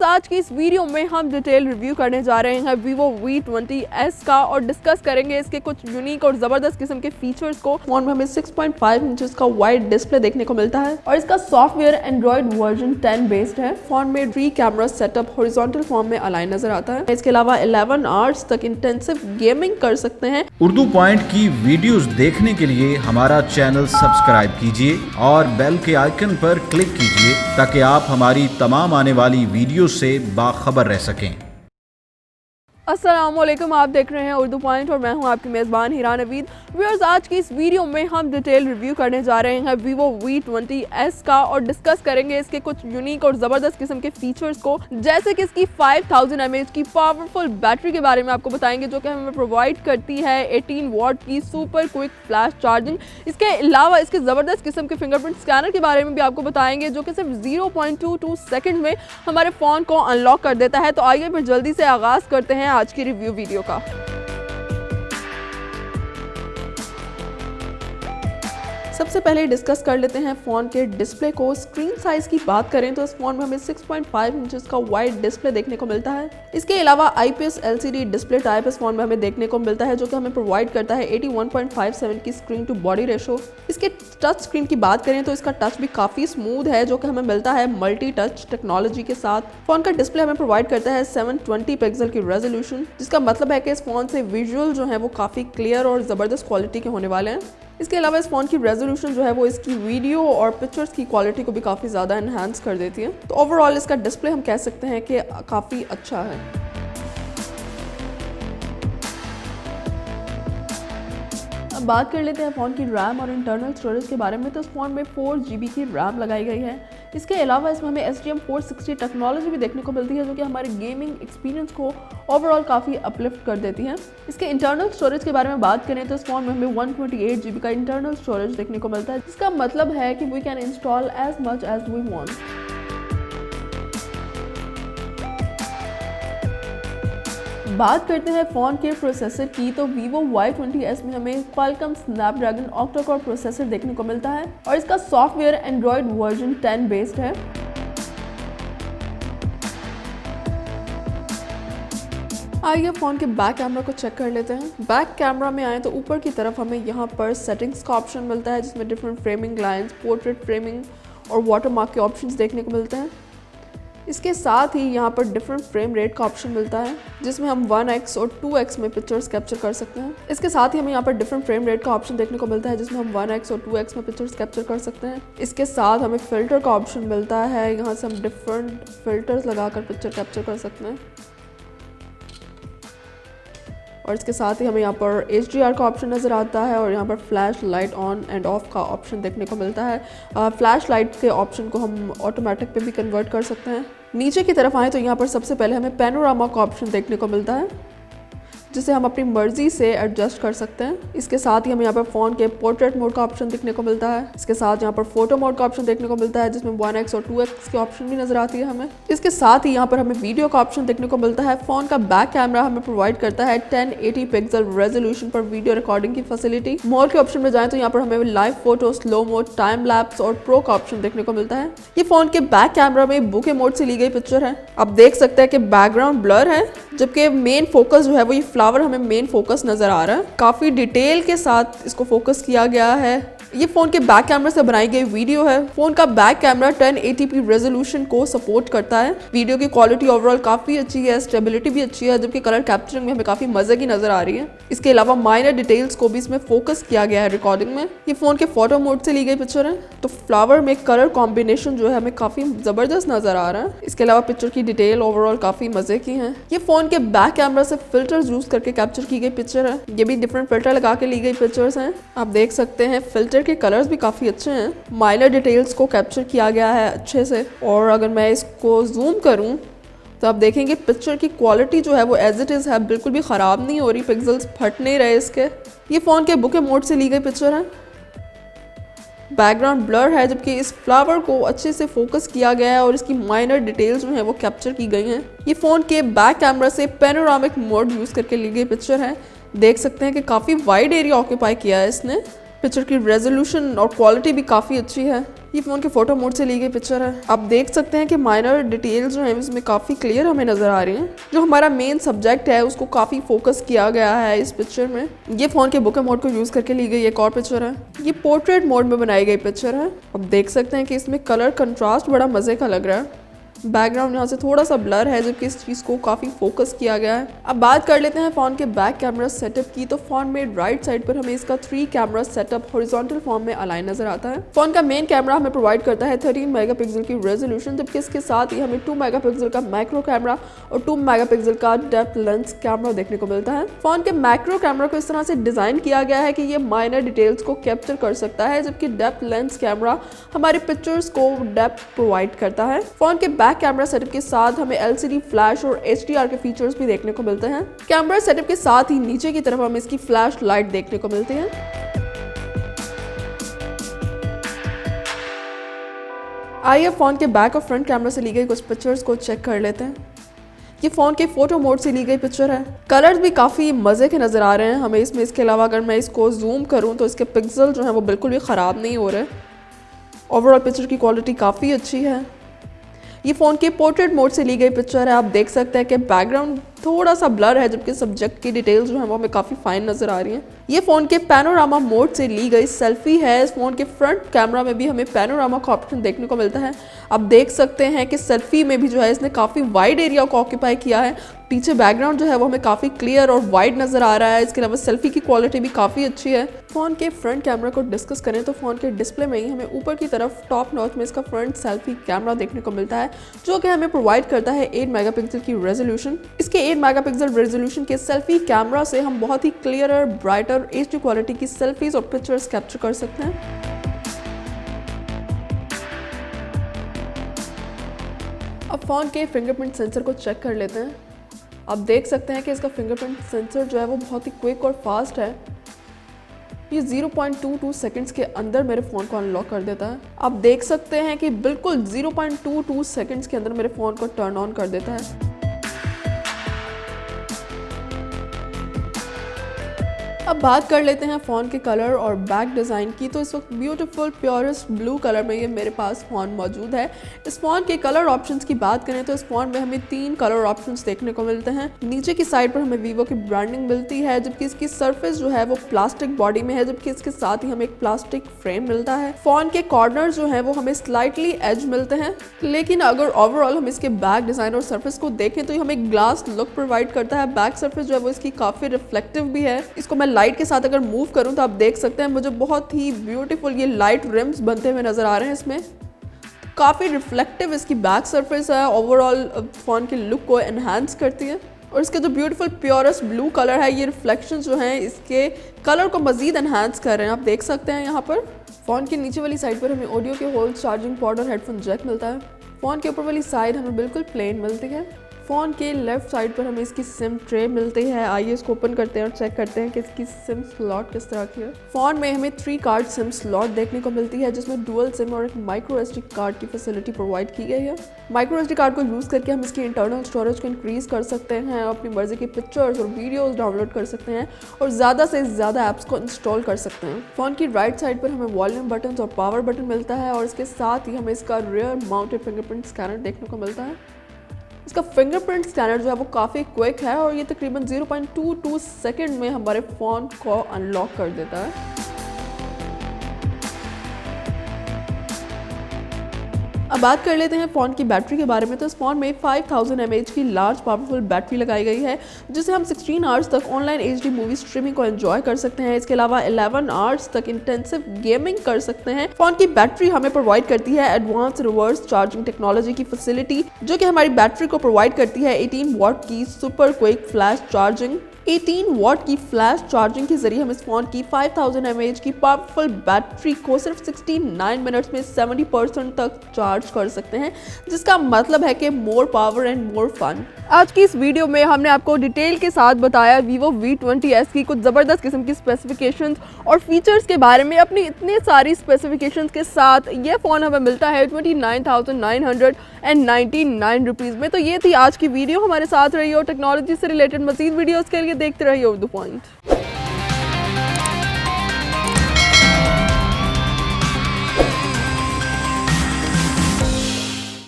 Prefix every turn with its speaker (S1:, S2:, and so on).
S1: आज की इस वीडियो में हम डिटेल रिव्यू करने जा रहे हैं Vivo V20s का और डिस्कस करेंगे इसके कुछ यूनिक और जबरदस्त किस्म के फीचर्स को। फोन में हमें 6.5 इंचेस का वाइड डिस्प्ले देखने को मिलता है और इसका सॉफ्टवेयर एंड्रॉइड वर्जन 10 बेस्ड है। फोन में 3 कैमरा सेटअप हॉरिजॉन्टल फॉर्म में अलाइन नजर आता है। इसके अलावा 11 आवर्स तक इंटेंसिव गेमिंग कर सकते हैं।
S2: उर्दू पॉइंट की वीडियोस देखने के लिए हमारा चैनल सब्सक्राइब कीजिए और बेल के आइकन पर क्लिक कीजिए ताकि आप हमारी तमाम आने वाली वीडियो से बाखबर रह सकें।
S1: अस्सलामुअलैकुम, आप देख रहे हैं उर्दू पॉइंट और मैं हूं आपकी मेज़बान हिरा नवीद। व्यूअर्स, आज की इस वीडियो में हम डिटेल रिव्यू करने जा रहे हैं Vivo V20s का और डिस्कस करेंगे इसके कुछ यूनिक और ज़बरदस्त किस्म के फीचर्स को, जैसे कि इसकी 5000 mAh की पावरफुल बैटरी के बारे में आपको बताएंगे जो कि हमें प्रोवाइड करती है 18 वॉट की सुपर क्विक फ्लैश चार्जिंग। इसके अलावा इसके ज़बरदस्त किस्म के फिंगरप्रिंट स्कैनर के बारे में भी आपको बताएंगे जो कि सिर्फ 0.22 सेकेंड में हमारे फ़ोन को अनलॉक कर देता है। तो आइए फिर जल्दी से आगाज़ करते हैं आज की रिव्यू वीडियो का। सबसे पहले डिस्कस कर लेते हैं फ़ोन के डिस्प्ले को। स्क्रीन साइज़ की बात करें तो इस फोन में हमें 6.5 इंचेस का वाइड डिस्प्ले देखने को मिलता है। इसके अलावा IPS LCD डिस्प्ले टाइप इस फोन में हमें देखने को मिलता है जो कि हमें प्रोवाइड करता है 81.57 की स्क्रीन टू बॉडी रेशो। इसके टच स्क्रीन की बात करें तो इसका टच भी काफ़ी स्मूथ है जो कि हमें मिलता है मल्टी टच टेक्नोलॉजी के साथ। फोन का डिस्प्ले हमें प्रोवाइड करता है 720 पिक्सल की रेजोल्यूशन, जिसका मतलब है कि इस फोन से विजुअल जो है वो काफ़ी क्लियर और ज़बरदस्त क्वालिटी के होने वाले हैं। इसके अलावा इस फ़ोन की रेजोल्यूशन जो है वो इसकी वीडियो और पिक्चर्स की क्वालिटी को भी काफ़ी ज़्यादा एनहांस कर देती है। तो ओवरऑल इसका डिस्प्ले हम कह सकते हैं कि काफ़ी अच्छा है। अब बात कर लेते हैं फ़ोन की रैम और इंटरनल स्टोरेज के बारे में। तो इस फ़ोन में 4 GB की रैम लगाई गई है। इसके अलावा इसमें हमें STM460 टेक्नोलॉजी भी देखने को मिलती है जो कि हमारे गेमिंग एक्सपीरियंस को ओवरऑल काफ़ी अपलिफ्ट कर देती है। इसके इंटरनल स्टोरेज के बारे में बात करें तो इस फोन में हमें 128 GB का इंटरनल स्टोरेज देखने को मिलता है, जिसका मतलब है कि we can install as much as we want. बात करते हैं फ़ोन के प्रोसेसर की तो Vivo Y20s में हमें Qualcomm Snapdragon Octa-core प्रोसेसर देखने को मिलता है और इसका सॉफ्टवेयर एंड्रॉइड वर्जन 10 बेस्ड है। आइए फ़ोन के बैक कैमरा को चेक कर लेते हैं। बैक कैमरा में आए तो ऊपर की तरफ हमें यहाँ पर सेटिंग्स का ऑप्शन मिलता है जिसमें different framing lines, portrait framing और वाटरमार्क के ऑप्शंस देखने को मिलते हैं। इसके साथ ही यहाँ पर डिफरेंट फ्रेम रेट का ऑप्शन मिलता है जिसमें हम 1x और 2x में पिक्चर्स कैप्चर कर सकते हैं। इसके साथ ही हमें यहाँ पर डिफरेंट फ्रेम रेट का ऑप्शन देखने को मिलता है जिसमें हम 1x और 2x में पिक्चर्स कैप्चर कर सकते हैं। इसके साथ हमें फ़िल्टर का ऑप्शन मिलता है, यहाँ से हम डिफरेंट फ़िल्टर्स लगाकर पिक्चर कैप्चर कर सकते हैं। और इसके साथ ही हमें यहाँ पर HDR का ऑप्शन नज़र आता है और यहाँ पर flash light on end of का ऑप्शन देखने को मिलता है। फ्लैश लाइट के ऑप्शन को हम ऑटोमेटिक पे भी कन्वर्ट कर सकते हैं। नीचे की तरफ आए तो यहाँ पर सबसे पहले हमें पैनोरामा का ऑप्शन देखने को मिलता है जिसे हम अपनी मर्जी से एडजस्ट कर सकते हैं। इसके साथ ही हमें यहाँ पर फ़ोन के पोर्ट्रेट मोड का ऑप्शन देखने को मिलता है। इसके साथ यहाँ पर फोटो मोड का ऑप्शन देखने को मिलता है जिसमें 1x और 2x की ऑप्शन भी नजर आती है हमें। इसके साथ ही यहाँ पर हमें वीडियो का ऑप्शन देखने को मिलता है। फ़ोन का बैक कैमरा हमें प्रोवाइड करता है 1080 पिक्सल रेजोल्यूशन पर वीडियो रिकॉर्डिंग की फैसिलिटी। मोर के ऑप्शन में जाए तो यहाँ पर हमें live photo, slow mode, time lapse और प्रो का ऑप्शन देखने को मिलता है। ये फ़ोन के बैक कैमरा में बुके मोड से ली गई पिक्चर है। आप देख सकते हैं कि बैकग्राउंड ब्लर है जबकि मेन फोकस जो है वो ये फ्लावर हमें मेन फोकस नजर आ रहा है। काफी डिटेल के साथ इसको फोकस किया गया है। ये फोन के बैक कैमरा से बनाई गई वीडियो है। फोन का बैक कैमरा 1080p रेजोल्यूशन को सपोर्ट करता है। वीडियो की क्वालिटी ओवरऑल काफी अच्छी है, स्टेबिलिटी भी अच्छी है, जबकि कलर कैप्चरिंग में हमें काफी मजे की नजर आ रही है। इसके अलावा माइनर डिटेल्स को भी इसमें फोकस किया गया है रिकॉर्डिंग में। ये फोन के फोटो मोड से ली गई पिक्चर है तो फ्लावर में कलर कॉम्बिनेशन जो है हमें काफी जबरदस्त नजर आ रहा है। इसके अलावा पिक्चर की डिटेल ओवरऑल काफी मजे की है। ये फोन के बैक कैमरा से फिल्टर्स यूज करके कैप्चर की गई पिक्चर है। ये भी डिफरेंट फिल्टर लगा के ली गई पिक्चर्स हैं। आप देख सकते हैं फिल्टर के कलर्स भी काफी अच्छे हैं। माइनर डिटेल्स को कैप्चर किया गया है अच्छे से। और अगर मैं इसको जूम करूं तो आप देखेंगे पिक्चर की क्वालिटी जो है वो एज इट इज़ है, बिल्कुल भी ख़राब नहीं हो रही, पिक्सल्स फट नहीं रहे इसके। ये फ़ोन के बुके मोड से ली गई पिक्चर है। बैकग्राउंड ब्लर है जबकि इस फ्लावर को अच्छे से फोकस किया गया है और इसकी माइनर डिटेल्स जो है वो कैप्चर की गई हैं। ये फ़ोन के बैक कैमरा से पैनोरामिक मोड यूज़ करके ली गई पिक्चर है। देख सकते हैं कि काफ़ी वाइड एरिया ऑक्यूपाई किया है इसने। पिक्चर की रेजोल्यूशन और क्वालिटी भी काफ़ी अच्छी है। ये फ़ोन के फोटो मोड से ली गई पिक्चर है। आप देख सकते हैं कि माइनर डिटेल्स जो हैं इसमें काफ़ी क्लियर हमें नज़र आ रही हैं। जो हमारा मेन सब्जेक्ट है उसको काफ़ी फोकस किया गया है इस पिक्चर में। ये फ़ोन के बुके मोड को यूज़ करके ली गई एक और पिक्चर है। ये पोर्ट्रेट मोड में बनाई गई पिक्चर है। आप देख सकते हैं कि इसमें कलर कंट्रास्ट बड़ा मज़े का लग रहा है। बैकग्राउंड यहाँ से थोड़ा सा ब्लर है जबकि इस चीज़ को काफ़ी फोकस किया गया है। अब बात कर लेते हैं फ़ोन के बैक कैमरा सेटअप की। तो फ़ोन में राइट साइड पर हमें इसका 3 कैमरा सेटअप हॉरिजॉन्टल फॉर्म में अलाइन नजर आता है। फ़ोन का मेन कैमरा हमें प्रोवाइड करता है 13 मेगापिक्सल की रेजोल्यूशन, जबकि इसके साथ ही हमें 2 मेगापिक्सल का मैक्रो कैमरा और 2 मेगापिक्सल का डेप्थ लेंस कैमरा देखने को मिलता है। फ़ोन के मैक्रो कैमरा को इस तरह से डिज़ाइन किया गया है कि ये माइनर डिटेल्स को कैप्चर कर सकता है, जबकि डेप्थ लेंस कैमरा हमारे पिक्चर्स को डेप्थ प्रोवाइड करता है। फ़ोन के बैक कैमरा सेटअप के साथ हमें LCD फ्लैश और HDR के फीचर्स भी देखने को मिलते हैं। कैमरा सेटअप के साथ ही नीचे की तरफ हमें इसकी फ्लैश लाइट देखने को मिलती है। आइए फ़ोन के बैक और फ्रंट कैमरा से ली गई कुछ पिक्चर्स को चेक कर लेते हैं। ये फ़ोन के फोटो मोड से ली गई पिक्चर है। कलर्स भी काफ़ी मज़े के नज़र आ रहे हैं हमें इसमें। इसके अलावा अगर मैं इसको जूम करूँ तो इसके पिक्सल जो हैं वो बिल्कुल भी ख़राब नहीं हो रहे। ओवरऑल पिक्चर की क्वालिटी काफ़ी अच्छी है। ये फ़ोन के पोर्ट्रेट मोड से ली गई पिक्चर है। आप देख सकते हैं कि बैकग्राउंड थोड़ा सा ब्लर है जबकि सब्जेक्ट की डिटेल्स जो है वो हमें काफ़ी फाइन नज़र आ रही हैं। ये फ़ोन के पैनोरामा मोड से ली गई सेल्फी है। इस फ़ोन के फ्रंट कैमरा में भी हमें पैनोरामा का ऑप्शन देखने को मिलता है। आप देख सकते हैं कि सेल्फी में भी जो है इसने काफ़ी वाइड एरिया को ऑक्यूपाई किया है। पीछे बैकग्राउंड जो है वो हमें काफ़ी क्लियर और वाइड नज़र आ रहा है। इसके अलावा सेल्फी की क्वालिटी भी काफ़ी अच्छी है। फ़ोन के फ्रंट कैमरा को डिस्कस करें तो फ़ोन के डिस्प्ले में ही हमें ऊपर की तरफ टॉप नॉच में इसका फ्रंट सेल्फी कैमरा देखने को मिलता है, जो कि हमें प्रोवाइड करता है 8 मेगापिक्सल की रेजोल्यूशन। इसके 8 मेगापिक्सल रेजोल्यूशन के सेल्फी कैमरा से हम बहुत ही क्लियर, ब्राइटर, HD क्वालिटी की सेल्फीज और पिक्चर्स कैप्चर कर सकते हैं। अब फ़ोन के फिंगरप्रिंट सेंसर को चेक कर लेते हैं। आप देख सकते हैं कि इसका फिंगरप्रिंट सेंसर जो है वो बहुत ही क्विक और फास्ट है। ये 0.22 सेकंड्स के अंदर मेरे फ़ोन को अनलॉक कर देता है। आप देख सकते हैं कि बिल्कुल 0.22 सेकंड्स के अंदर मेरे फ़ोन को टर्न ऑन कर देता है। अब बात कर लेते हैं फ़ोन के कलर और बैक डिज़ाइन की। तो इस वक्त ब्यूटीफुल प्योरेस्ट ब्लू कलर में ये मेरे पास फ़ोन मौजूद है। इस फ़ोन के कलर ऑप्शंस की बात करें तो इस फ़ोन में हमें 3 कलर ऑप्शंस देखने को मिलते हैं। नीचे की साइड पर हमें वीवो की ब्रांडिंग मिलती है, जबकि इसकी सरफेस जो है वो प्लास्टिक बॉडी में है, जबकि इसके साथ ही हमें एक प्लास्टिक फ्रेम मिलता है। फ़ोन के कॉर्नर जो है वो हमें स्लाइटली एज मिलते हैं, लेकिन अगर ओवरऑल हम इसके बैक डिज़ाइन और सरफेस को देखें तो ये हमें ग्लास लुक प्रोवाइड करता है। बैक सरफेस जो है वो इसकी काफ़ी रिफ्लेक्टिव भी है। इसको मैं लाइट के साथ अगर मूव करूं तो आप देख सकते हैं मुझे बहुत ही ब्यूटीफुल ये लाइट रिम्स बनते हुए नजर आ रहे हैं। इसमें काफ़ी रिफ्लेक्टिव इसकी बैक सरफेस है, ओवरऑल फ़ोन के लुक को एनहांस करती है। और इसके जो ब्यूटीफुल प्योरेस्ट ब्लू कलर है, ये रिफ्लेक्शन जो हैं इसके कलर को मज़ीद एनहांस कर रहे हैं। आप देख सकते हैं यहाँ पर फ़ोन के नीचे वाली साइड पर हमें ऑडियो के होल, चार्जिंग पोर्ट और हेडफोन जैक मिलता है। फ़ोन के ऊपर वाली साइड हमें बिल्कुल प्लेन मिलती है। फ़ोन के लेफ्ट साइड पर हमें इसकी सिम ट्रे मिलती है। आइए इसको ओपन करते हैं और चेक करते हैं कि इसकी सिम स्लॉट किस तरह की है। फ़ोन में हमें 3 कार्ड सिम स्लॉट देखने को मिलती है, जिसमें डुअल सिम और एक माइक्रो SD कार्ड की फैसिलिटी प्रोवाइड की गई है। माइक्रो SD कार्ड को यूज़ करके हम इसकी इंटरनल स्टोरेज को इंक्रीज़ कर सकते हैं, अपनी मर्ज़ी की पिक्चर्स और वीडियोज़ डाउनलोड कर सकते हैं और ज़्यादा से ज़्यादा ऐप्स को इंस्टॉल कर सकते हैं। फ़ोन की राइट साइड पर हमें वॉल्यूम बटन और पावर बटन मिलता है और इसके साथ ही हमें इसका रियर माउंटेड फिंगरप्रिंट स्कैनर देखने को मिलता है। इसका फिंगरप्रिंट स्कैनर जो है वो काफ़ी क्विक है और ये तकरीबन 0.22 सेकंड में हमारे फ़ोन को अनलॉक कर देता है। अब बात कर लेते हैं फ़ोन की बैटरी के बारे में। तो इस फ़ोन में 5000 mAh की लार्ज पावरफुल बैटरी लगाई गई है, जिससे हम 16 आवर्स तक ऑनलाइन HD मूवी स्ट्रीमिंग को एंजॉय कर सकते हैं। इसके अलावा 11 आवर्स तक इंटेंसिव गेमिंग कर सकते हैं। फ़ोन की बैटरी हमें प्रोवाइड करती है एडवांस रिवर्स चार्जिंग टेक्नोलॉजी की फैसिलिटी, जो कि हमारी बैटरी को प्रोवाइड करती है 18 वॉट की super quick flash charging. 18 what की फ्लैश चार्जिंग के जरिए हम इस फ़ोन की 5000 mAh की पावरफुल बैटरी को सिर्फ 69 मिनट्स में 70% तक चार्ज कर सकते हैं, जिसका मतलब है कि more power and more fun. आज की इस वीडियो में हमने आपको डिटेल के साथ बताया Vivo V20s की कुछ ज़बरदस्त किस्म की स्पेसिफिकेशंस और फीचर्स के बारे में। अपनी इतने सारी स्पेसिफिकेशंस के साथ ये फ़ोन हमें मिलता है 29,999 रुपीज़ में। तो ये थी आज की वीडियो। हमारे साथ रही हो टेक्नोलॉजी से रिलेटेड मज़ीद वीडियोज़ के लिए देखते रहिए उर्दू पॉइंट।